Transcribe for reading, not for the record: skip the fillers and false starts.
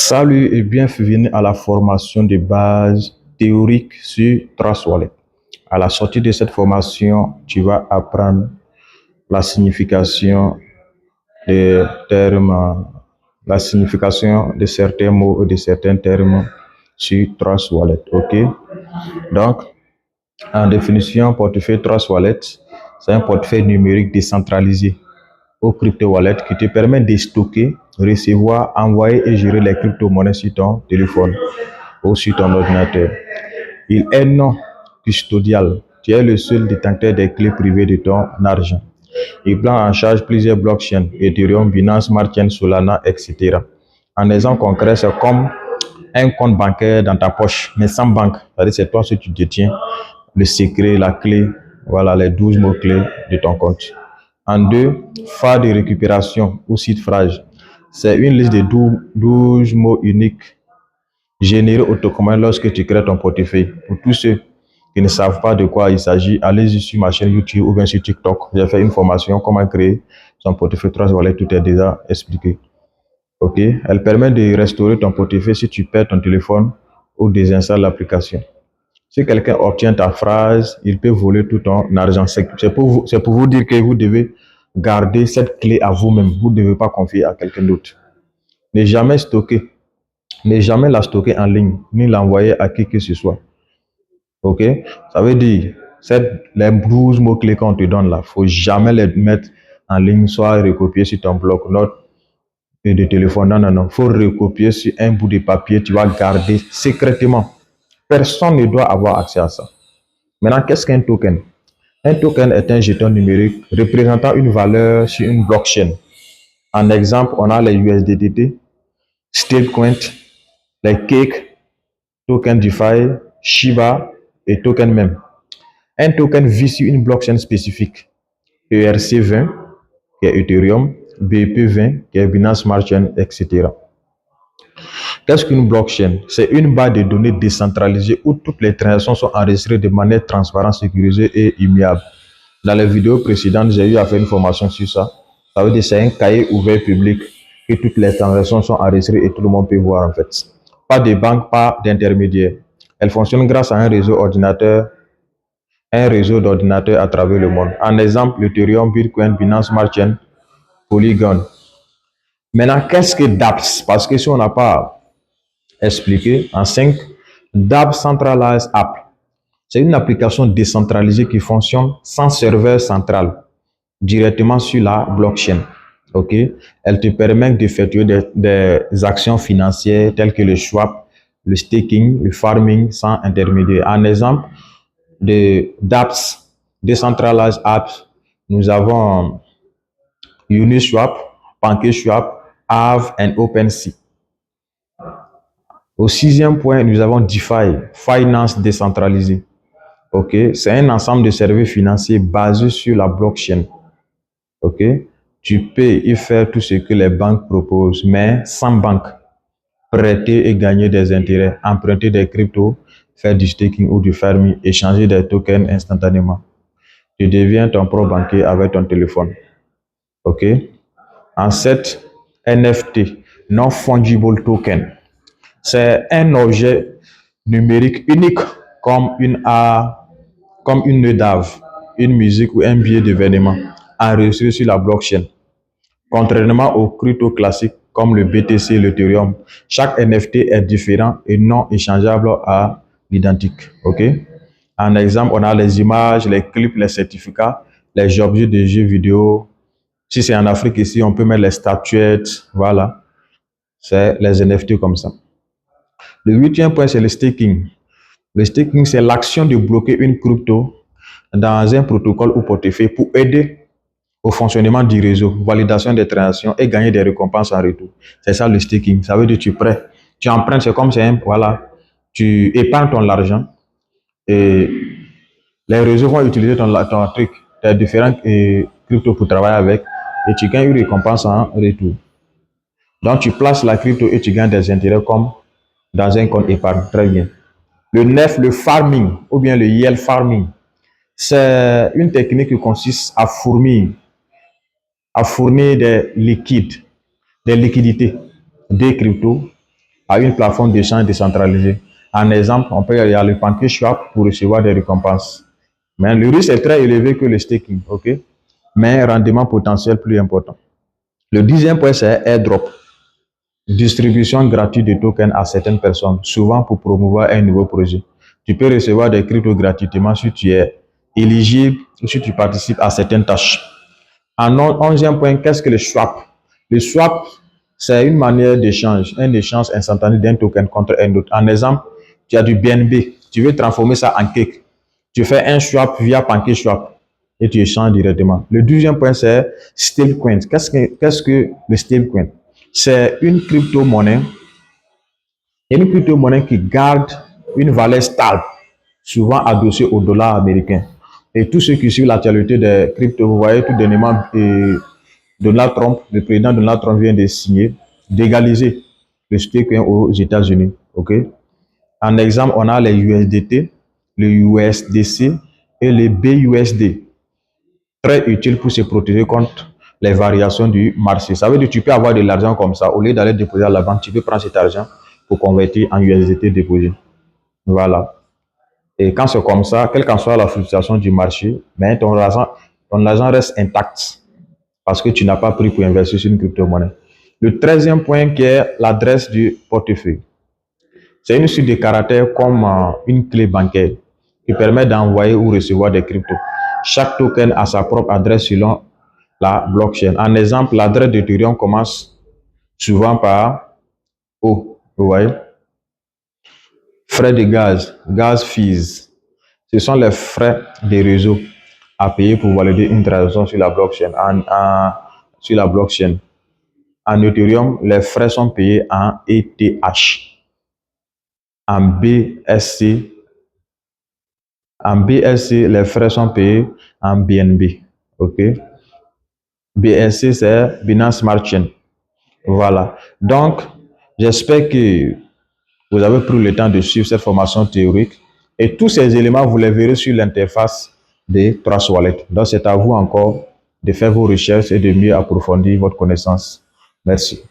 Salut et bienvenue à la formation de base théorique sur Trust Wallet. À la sortie de cette formation, tu vas apprendre la signification des termes, la signification de certains mots ou de certains termes sur Trust Wallet. Ok? Donc, en définition, portefeuille Trust Wallet, c'est un portefeuille numérique décentralisé au crypto wallet qui te permet de stocker, recevoir, envoyer et gérer les crypto-monnaies sur ton téléphone ou sur ton ordinateur. Il est non custodial. Tu es le seul détenteur des clés privées de ton argent. Il prend en charge plusieurs blockchains, Ethereum, Binance Smart Chain, Solana, etc. En exemple concret, c'est comme un compte bancaire dans ta poche, mais sans banque. C'est-à-dire c'est toi seul qui détiens le secret, la clé, voilà les 12 mots-clés de ton compte. En deux, phare de récupération ou seed phrase. C'est une liste de 12 mots uniques générés automatiquement lorsque tu crées ton portefeuille. Pour tous ceux qui ne savent pas de quoi il s'agit, allez-y sur ma chaîne YouTube ou bien sur TikTok. J'ai fait une formation comment créer son portefeuille Trust Wallet, tout est déjà expliqué. Ok, elle permet de restaurer ton portefeuille si tu perds ton téléphone ou désinstalles l'application. Si quelqu'un obtient ta phrase, il peut voler tout ton argent. C'est pour vous dire que vous devez garder cette clé à vous-même. Vous ne devez pas confier à quelqu'un d'autre. Ne jamais stocker, ne jamais la stocker en ligne, ni l'envoyer à qui que ce soit. Ok? Ça veut dire, les 12 mots-clés qu'on te donne là, il ne faut jamais les mettre en ligne, soit recopier sur ton bloc-notes de téléphone. Non, non, non. Il faut recopier sur un bout de papier. Tu vas garder secrètement. Personne ne doit avoir accès à ça. Maintenant, qu'est-ce qu'un token? Un token est un jeton numérique représentant une valeur sur une blockchain. En exemple, on a les USDT, stablecoin, les Cake, token DeFi, Shiba et token même. Un token vit sur une blockchain spécifique. ERC20, qui est Ethereum, BP20, qui est Binance Smart Chain, etc. Qu'est-ce qu'une blockchain? C'est une base de données décentralisée où toutes les transactions sont enregistrées de manière transparente, sécurisée et immuable. Dans les vidéos précédentes, j'ai eu à faire une formation sur ça. Ça veut dire que c'est un cahier ouvert public que toutes les transactions sont enregistrées et tout le monde peut voir en fait. Pas de banque, pas d'intermédiaire. Elle fonctionne grâce à un réseau d'ordinateurs à travers le monde. En exemple, Ethereum, Bitcoin, Binance Smart Chain, Polygon. Maintenant, qu'est-ce que dApps? Parce que si on n'a pas expliqué en 5, dApps Centralized App. C'est une application décentralisée qui fonctionne sans serveur central, directement sur la blockchain. Ok, elle te permet d'effectuer des actions financières telles que le swap, le staking, le farming sans intermédiaire. En exemple de dApps, Decentralized Apps, nous avons Uniswap, PancakeSwap, Aave et OpenSea. Au sixième point, nous avons DeFi, Finance décentralisée. Ok, c'est un ensemble de services financiers basés sur la blockchain. Ok, tu peux y faire tout ce que les banques proposent, mais sans banque. Prêter et gagner des intérêts, emprunter des cryptos, faire du staking ou du farming, échanger des tokens instantanément. Tu deviens ton propre banquier avec ton téléphone. Ok. En 7, NFT, non fungible token. C'est un objet numérique unique comme une œuvre, une musique ou un billet d'événement enregistré sur la blockchain. Contrairement aux cryptos classiques comme le BTC et l'Ethereum, chaque NFT est différent et non échangeable à l'identique. Ok? En exemple, on a les images, les clips, les certificats, les objets de jeux vidéo. Si c'est en Afrique ici, on peut mettre les statuettes. Voilà. C'est les NFT comme ça. Le huitième point, c'est le staking. Le staking, c'est l'action de bloquer une crypto dans un protocole ou portefeuille pour aider au fonctionnement du réseau, validation des transactions et gagner des récompenses en retour. C'est ça le staking. Ça veut dire que tu prêtes, tu empruntes, c'est comme voilà, tu épargnes ton argent et les réseaux vont utiliser ton truc, tes différents cryptos pour travailler avec et tu gagnes une récompense en retour. Donc tu places la crypto et tu gagnes des intérêts comme dans un compte épargne. Très bien. Le 9, le farming ou bien le yield farming. C'est une technique qui consiste à fournir des liquidités, des cryptos à une plateforme d'échange décentralisée. En exemple, on peut y aller le PancakeSwap pour recevoir des récompenses. Mais le risque est très élevé que le staking, ok? Mais rendement potentiel plus important. Le 10e point, c'est airdrop. Distribution gratuite de tokens à certaines personnes, souvent pour promouvoir un nouveau projet. Tu peux recevoir des cryptos gratuitement si tu es éligible ou si tu participes à certaines tâches. En 11e point, qu'est-ce que le swap? Le swap, c'est une manière d'échange, un échange instantané d'un token contre un autre. En exemple, tu as du BNB, tu veux transformer ça en cake. Tu fais un swap via PancakeSwap et tu échanges directement. Le 12e point, c'est stablecoin. Qu'est-ce que le stablecoin? C'est une crypto-monnaie qui garde une valeur stable, souvent adossée au dollar américain. Et tous ceux qui suivent l'actualité des cryptos, vous voyez tout dernièrement, Donald Trump, le président Donald Trump vient de signer, d'égaliser le staking aux États-Unis. Ok? En exemple, on a les USDT, le USDC et le BUSD. Très utile pour se protéger contre les variations du marché. Ça veut dire que tu peux avoir de l'argent comme ça. Au lieu d'aller déposer à la banque, tu peux prendre cet argent pour convertir en USDT déposé. Voilà. Et quand c'est comme ça, quelle qu'en soit la fluctuation du marché, mais ton argent reste intact parce que tu n'as pas pris pour investir sur une crypto-monnaie. Le 13e point qui est l'adresse du portefeuille. C'est une suite de caractères comme une clé bancaire qui permet d'envoyer ou recevoir des cryptos. Chaque token a sa propre adresse selon la blockchain. En exemple, l'adresse d'Ethereum commence souvent par O. Vous voyez? Frais de gaz fees. Ce sont les frais des réseaux à payer pour valider une transaction sur la blockchain. Sur la blockchain. En Ethereum, les frais sont payés en ETH. En BSC, les frais sont payés en BNB. OK? BSC, c'est Binance Smart Chain. Voilà. Donc, j'espère que vous avez pris le temps de suivre cette formation théorique. Et tous ces éléments, vous les verrez sur l'interface de Trust Wallet. Donc, c'est à vous encore de faire vos recherches et de mieux approfondir votre connaissance. Merci.